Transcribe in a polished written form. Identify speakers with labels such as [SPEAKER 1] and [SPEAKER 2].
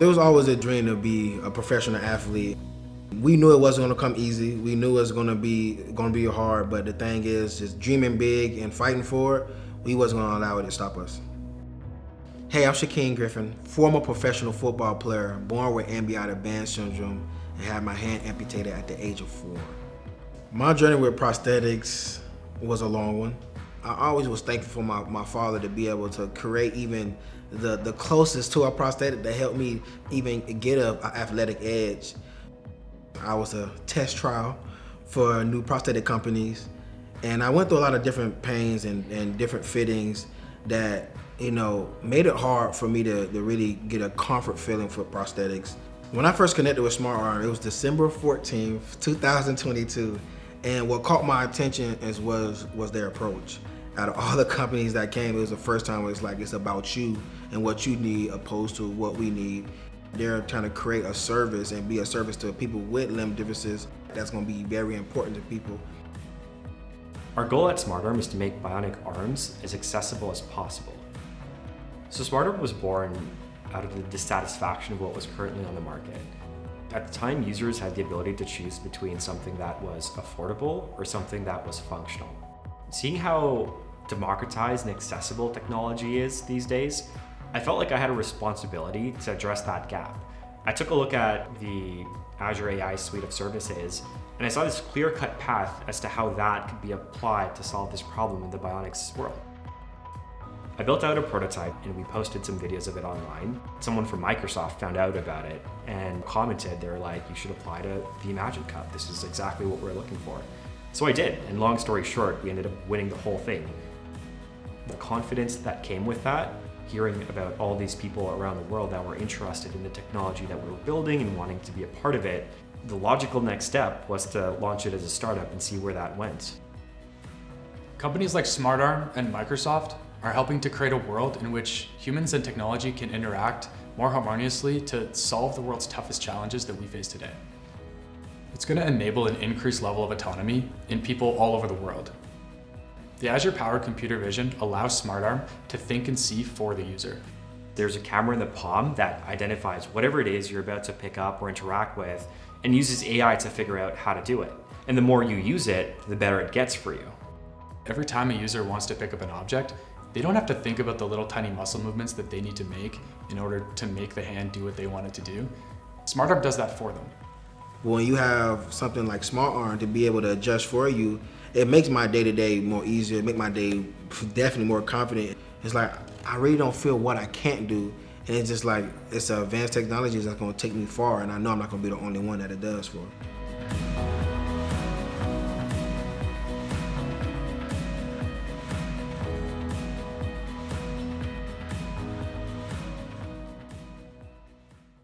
[SPEAKER 1] It was always a dream to be a professional athlete. We knew it wasn't gonna come easy. We knew it was gonna be hard, but the thing is, just dreaming big and fighting for it, we wasn't gonna allow it to stop us. Hey, I'm Shaquem Griffin, former professional football player, born with amniotic band syndrome and had my hand amputated at the age of 4. My journey with prosthetics was a long one. I always was thankful for my father to be able to create even the closest to a prosthetic that helped me even get an athletic edge. I was a test trial for new prosthetic companies, and I went through a lot of different pains and different fittings that made it hard for me to really get a comfort feeling for prosthetics. When I first connected with smartARM, it was December 14th, 2022, and what caught my attention was their approach. Out of all the companies that came, it was the first time where it's about you and what you need opposed to what we need. They're trying to create a service and be a service to people with limb differences. That's going to be very important to people.
[SPEAKER 2] Our goal at smartARM is to make bionic arms as accessible as possible. So smartARM was born out of the dissatisfaction of what was currently on the market. At the time, users had the ability to choose between something that was affordable or something that was functional. Seeing how democratized and accessible technology is these days, I felt like I had a responsibility to address that gap. I took a look at the Azure AI suite of services, and I saw this clear-cut path as to how that could be applied to solve this problem in the bionics world. I built out a prototype and we posted some videos of it online. Someone from Microsoft found out about it and commented, they were like, you should apply to the Imagine Cup. This is exactly what we're looking for. So I did, and long story short, we ended up winning the whole thing. The confidence that came with that, hearing about all these people around the world that were interested in the technology that we were building and wanting to be a part of it, the logical next step was to launch it as a startup and see where that went.
[SPEAKER 3] Companies like smartARM and Microsoft are helping to create a world in which humans and technology can interact more harmoniously to solve the world's toughest challenges that we face today. It's going to enable an increased level of autonomy in people all over the world. The Azure-powered computer vision allows smartARM to think and see for the user.
[SPEAKER 2] There's a camera in the palm that identifies whatever it is you're about to pick up or interact with and uses AI to figure out how to do it. And the more you use it, the better it gets for you.
[SPEAKER 3] Every time a user wants to pick up an object, they don't have to think about the little tiny muscle movements that they need to make in order to make the hand do what they want it to do. smartARM does that for them.
[SPEAKER 1] When you have something like smartARM to be able to adjust for you, it makes my day-to-day more easier, it makes my day definitely more confident. It's like, I really don't feel what I can't do, and it's just like, it's advanced technology that's gonna take me far, and I know I'm not gonna be the only one that it does for.